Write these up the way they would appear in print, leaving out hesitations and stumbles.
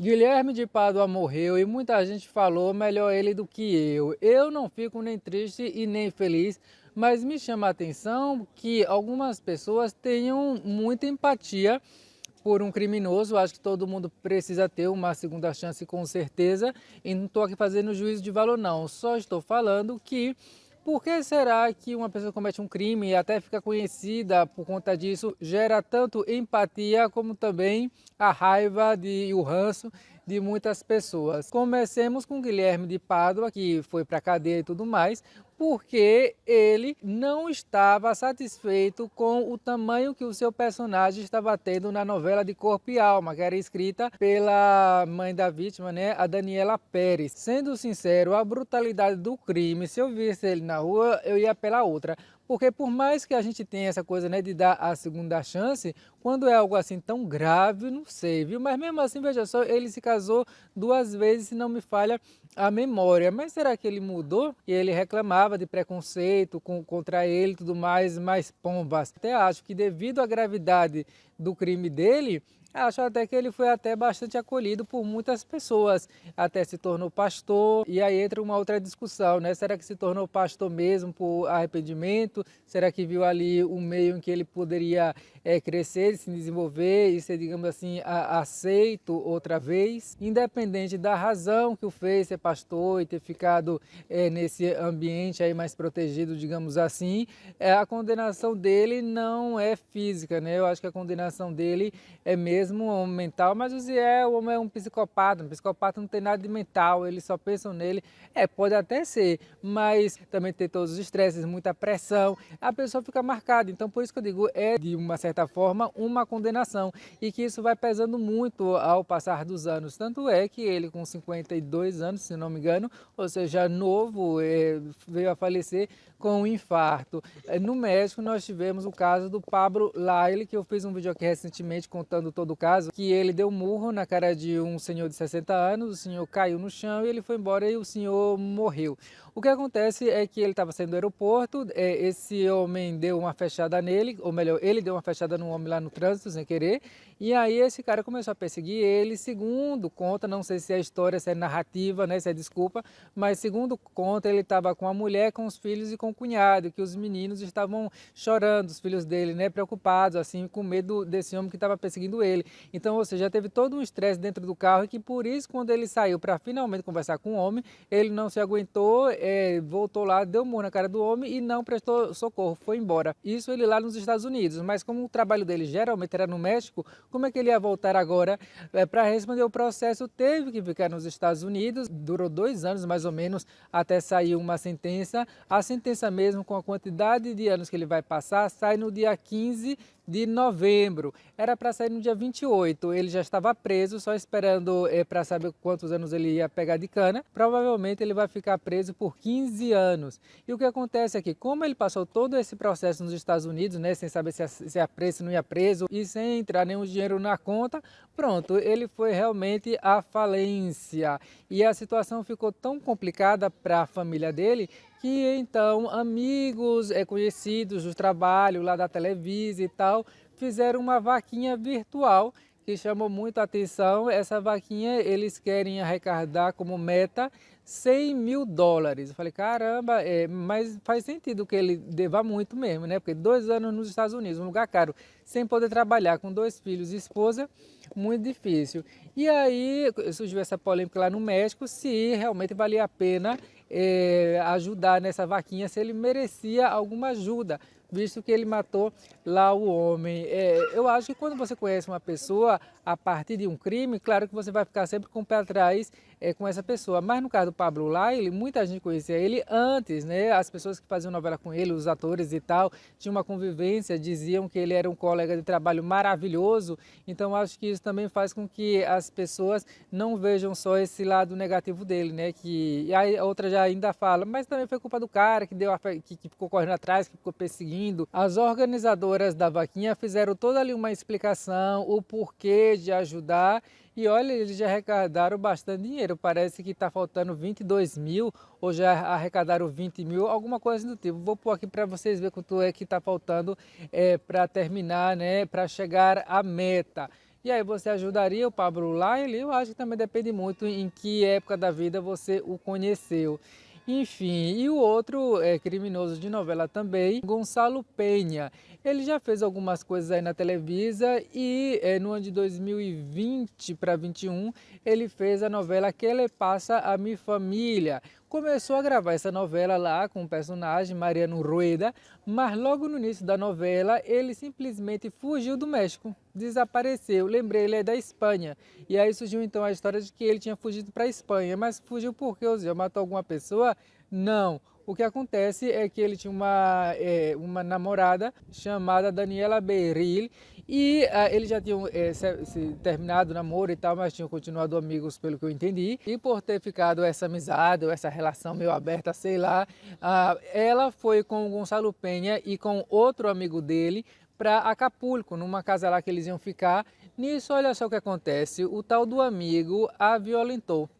Guilherme de Pádua morreu e muita gente falou melhor ele do que eu. Eu não fico nem triste e nem feliz, mas me chama a atenção que algumas pessoas tenham muita empatia por um criminoso. Acho que todo mundo precisa ter uma segunda chance com certeza, e não estou aqui fazendo juízo de valor não, só estou falando que por que será que uma pessoa comete um crime e até fica conhecida por conta disso, gera tanto empatia como também a raiva e o ranço de muitas pessoas? Comecemos com Guilherme de Pádua, que foi para a cadeia e tudo mais, porque ele não estava satisfeito com o tamanho que o seu personagem estava tendo na novela de Corpo e Alma, que era escrita pela mãe da vítima, né, a Daniela Pérez. Sendo sincero, a brutalidade do crime, se eu visse ele na rua, eu ia pela outra. Porque por mais que a gente tenha essa coisa, né, de dar a segunda chance, quando é algo assim tão grave, não sei, viu? Mas mesmo assim, veja só, ele se casou duas vezes, se não me falha a memória. Mas será que ele mudou? E ele reclamava de preconceito contra ele e tudo mais pombas. Até acho que devido à gravidade do crime dele, acho até que ele foi até bastante acolhido por muitas pessoas, até se tornou pastor, e aí entra uma outra discussão, né? Será que se tornou pastor mesmo por arrependimento? Será que viu ali um meio em que ele poderia crescer, se desenvolver e ser, digamos assim, aceito outra vez? Independente da razão que o fez ser pastor e ter ficado nesse ambiente aí mais protegido, digamos assim, a condenação dele não é física, né? Eu acho que a condenação dele é mesmo mental, mas o homem é um psicopata não tem nada de mental, eles só pensam nele. Pode até ser, mas também tem todos os estresses, muita pressão, a pessoa fica marcada. Então, por isso que eu digo, é de uma certa forma uma condenação, e que isso vai pesando muito ao passar dos anos. Tanto é que ele, com 52 anos, se não me engano, ou seja, novo, veio a falecer com um infarto. No México, nós tivemos o caso do Pablo Lyle, que eu fiz um vídeo aqui recentemente contando todo o caso, que ele deu um murro na cara de um senhor de 60 anos, o senhor caiu no chão e ele foi embora e o senhor morreu. O que acontece é que ele estava saindo do aeroporto, esse homem deu uma fechada nele, ou melhor, ele deu uma fechada no homem lá no trânsito sem querer, e aí esse cara começou a perseguir ele, segundo conta, não sei se é história, se é narrativa, né, se é desculpa, mas segundo conta ele estava com a mulher, com os filhos e com o cunhado, que os meninos estavam chorando, os filhos dele, né, preocupados, assim, com medo desse homem que estava perseguindo ele. Então, ou seja, teve todo um estresse dentro do carro, e que por isso, quando ele saiu para finalmente conversar com o homem, ele não se aguentou, voltou lá, deu um murro na cara do homem e não prestou socorro, foi embora. Isso ele lá nos Estados Unidos, mas como o trabalho dele geralmente era no México, como é que ele ia voltar agora? Para responder o processo, teve que ficar nos Estados Unidos, durou 2 anos mais ou menos, até sair uma sentença. A sentença mesmo, com a quantidade de anos que ele vai passar, sai no dia 15 de novembro. Era para sair no dia 28. Ele já estava preso, só esperando para saber quantos anos ele ia pegar de cana. Provavelmente ele vai ficar preso por 15 anos. E o que acontece é que, como ele passou todo esse processo nos Estados Unidos, né, sem saber se ia preso, se não ia preso, e sem entrar nenhum dinheiro na conta, pronto, ele foi realmente à falência. E a situação ficou tão complicada para a família dele, que então amigos, conhecidos do trabalho, lá da Televisa e tal, fizeram uma vaquinha virtual que chamou muito a atenção. Essa vaquinha eles querem arrecadar como meta US$ 100.000. Eu falei, caramba, mas faz sentido que ele deva muito mesmo, né? Porque 2 anos nos Estados Unidos, um lugar caro, sem poder trabalhar, com 2 filhos e esposa, muito difícil. E aí surgiu essa polêmica lá no México, se realmente valia a pena ajudar nessa vaquinha, se ele merecia alguma ajuda, visto que ele matou lá o homem. Eu acho que quando você conhece uma pessoa a partir de um crime, claro que você vai ficar sempre com o pé atrás com essa pessoa. Mas no caso do Pablo Lyle, muita gente conhecia ele antes, né? As pessoas que faziam novela com ele, os atores e tal, tinham uma convivência, diziam que ele era um colega de trabalho maravilhoso. Então acho que isso também faz com que as pessoas não vejam só esse lado negativo dele, né? E aí a outra já ainda fala, mas também foi culpa do cara que ficou correndo atrás, que ficou perseguindo. As organizadoras da vaquinha fizeram toda ali uma explicação, o porquê de ajudar. E olha, eles já arrecadaram bastante dinheiro, parece que está faltando 22 mil, ou já arrecadaram 20 mil, alguma coisa do tipo. Vou pôr aqui para vocês verem quanto é que está faltando para terminar, né, para chegar à meta. E aí você ajudaria o Pablo Lyle? Eu acho que também depende muito em que época da vida você o conheceu. Enfim, e o outro criminoso de novela também, Gonçalo Penha. Ele já fez algumas coisas aí na Televisa e no ano de 2020 para 21 ele fez a novela Que Le Passa a Mi Família. Começou a gravar essa novela lá com o personagem Mariano Rueda, mas logo no início da novela ele simplesmente fugiu do México, desapareceu. Lembrei, ele é da Espanha. E aí surgiu então a história de que ele tinha fugido para a Espanha. Mas fugiu por quê? Ou seja, matou alguma pessoa? Não. O que acontece é que ele tinha uma namorada chamada Daniela Beiril e eles já tinham se terminado o namoro e tal, mas tinham continuado amigos pelo que eu entendi. E por ter ficado essa amizade ou essa relação meio aberta, sei lá, ela foi com o Gonçalo Penha e com outro amigo dele para Acapulco, numa casa lá que eles iam ficar. Nisso, olha só o que acontece, o tal do amigo a violentou.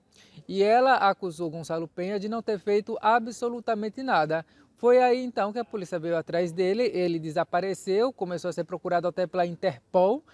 E ela acusou Gonçalo Penha de não ter feito absolutamente nada. Foi aí então que a polícia veio atrás dele, ele desapareceu, começou a ser procurado até pela Interpol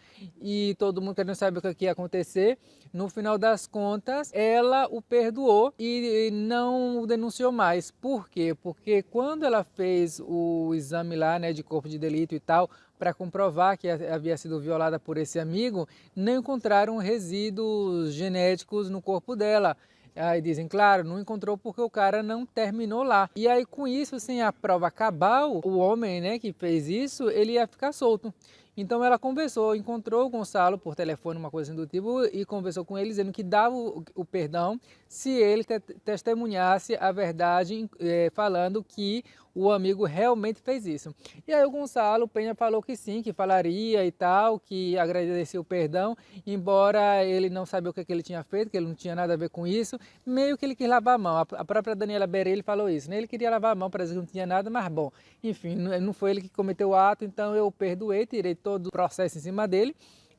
e todo mundo querendo saber o que ia acontecer. No final das contas, ela o perdoou e não o denunciou mais. Por quê? Porque quando ela fez o exame lá, né, de corpo de delito e tal, para comprovar que havia sido violada por esse amigo, não encontraram resíduos genéticos no corpo dela. Aí dizem, claro, não encontrou porque o cara não terminou lá. E aí com isso, sem a prova cabal, o homem, né, que fez isso, ele ia ficar solto. Então ela conversou, encontrou o Gonçalo por telefone, uma coisa assim do tipo, e conversou com ele dizendo que dava o perdão se ele testemunhasse a verdade, falando que o amigo realmente fez isso. E aí o Gonçalo Penha falou que sim, que falaria e tal, que agradecia o perdão, embora ele não sabia o que ele tinha feito, que ele não tinha nada a ver com isso, meio que ele quis lavar a mão. A própria Daniela Beirel falou isso, né? Ele queria lavar a mão, parece que não tinha nada, mas bom, enfim, não foi ele que cometeu o ato, então eu perdoei, tirei todo o processo em cima dele.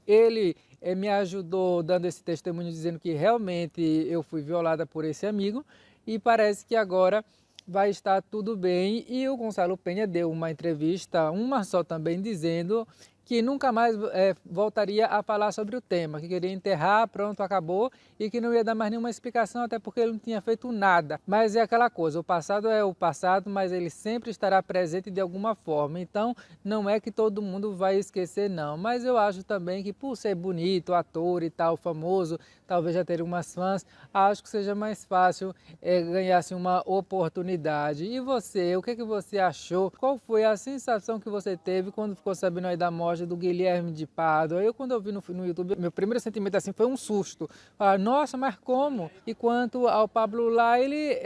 Ele me ajudou dando esse testemunho dizendo que realmente eu fui violada por esse amigo e parece que agora vai estar tudo bem. E o Gonçalo Penha deu uma entrevista, uma só também, dizendo que nunca mais voltaria a falar sobre o tema, que queria enterrar, pronto, acabou, e que não ia dar mais nenhuma explicação, até porque ele não tinha feito nada. Mas é aquela coisa, o passado é o passado, mas ele sempre estará presente de alguma forma. Então, não é que todo mundo vai esquecer, não. Mas eu acho também que por ser bonito, ator e tal, famoso, talvez já ter umas fãs, acho que seja mais fácil ganhar assim, uma oportunidade. E você, o que você achou? Qual foi a sensação que você teve quando ficou sabendo aí da morte do Guilherme de Pádua? Eu, quando eu vi no YouTube, meu primeiro sentimento assim foi um susto. Nossa, mas como? E quanto ao Pablo Lyle,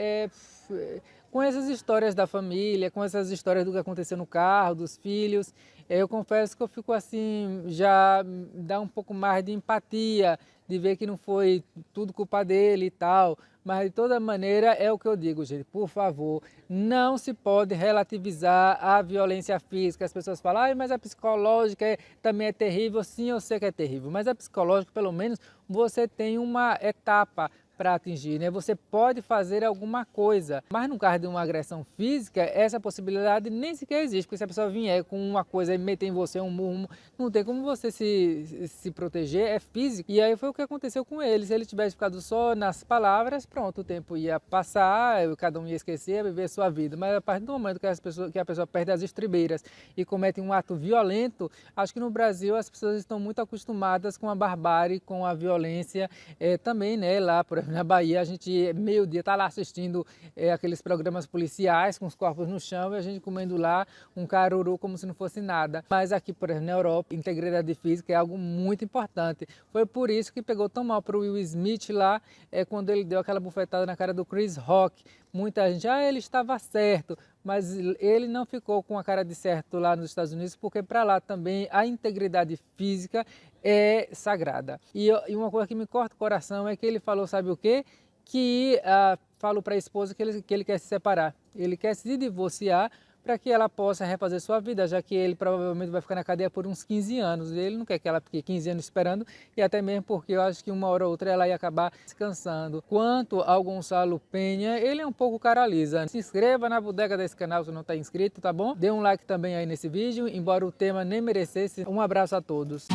com essas histórias da família, com essas histórias do que aconteceu no carro, dos filhos, eu confesso que eu fico assim, já dá um pouco mais de empatia, de ver que não foi tudo culpa dele e tal, mas de toda maneira é o que eu digo, gente, por favor, não se pode relativizar a violência física. As pessoas falam, mas a psicológica também é terrível. Sim, eu sei que é terrível, mas a psicológica, pelo menos, você tem uma etapa para atingir, né? Você pode fazer alguma coisa, mas no caso de uma agressão física, essa possibilidade nem sequer existe, porque se a pessoa vier com uma coisa e meter em você um murro, não tem como você se proteger, é físico. E aí foi o que aconteceu com ele. Se ele tivesse ficado só nas palavras, pronto, o tempo ia passar, cada um ia esquecer, ia viver sua vida. Mas a partir do momento que a pessoa perde as estribeiras e comete um ato violento, acho que no Brasil as pessoas estão muito acostumadas com a barbárie, com a violência, também, né, lá, por exemplo, na Bahia, a gente meio-dia está lá assistindo aqueles programas policiais com os corpos no chão e a gente comendo lá um caruru como se não fosse nada. Mas aqui, por exemplo, na Europa, integridade física é algo muito importante. Foi por isso que pegou tão mal para o Will Smith lá, quando ele deu aquela bufetada na cara do Chris Rock. Muita gente, ele estava certo, mas ele não ficou com a cara de certo lá nos Estados Unidos, porque para lá também a integridade física é sagrada. E uma coisa que me corta o coração é que ele falou, sabe o quê? Que falou para a esposa que ele quer se separar, ele quer se divorciar para que ela possa refazer sua vida, já que ele provavelmente vai ficar na cadeia por uns 15 anos. Ele não quer que ela fique 15 anos esperando, e até mesmo porque eu acho que uma hora ou outra ela ia acabar descansando. Quanto ao Gonçalo Penha, ele é um pouco cara lisa. Se inscreva na bodega desse canal se não está inscrito, tá bom? Dê um like também aí nesse vídeo, embora o tema nem merecesse. Um abraço a todos.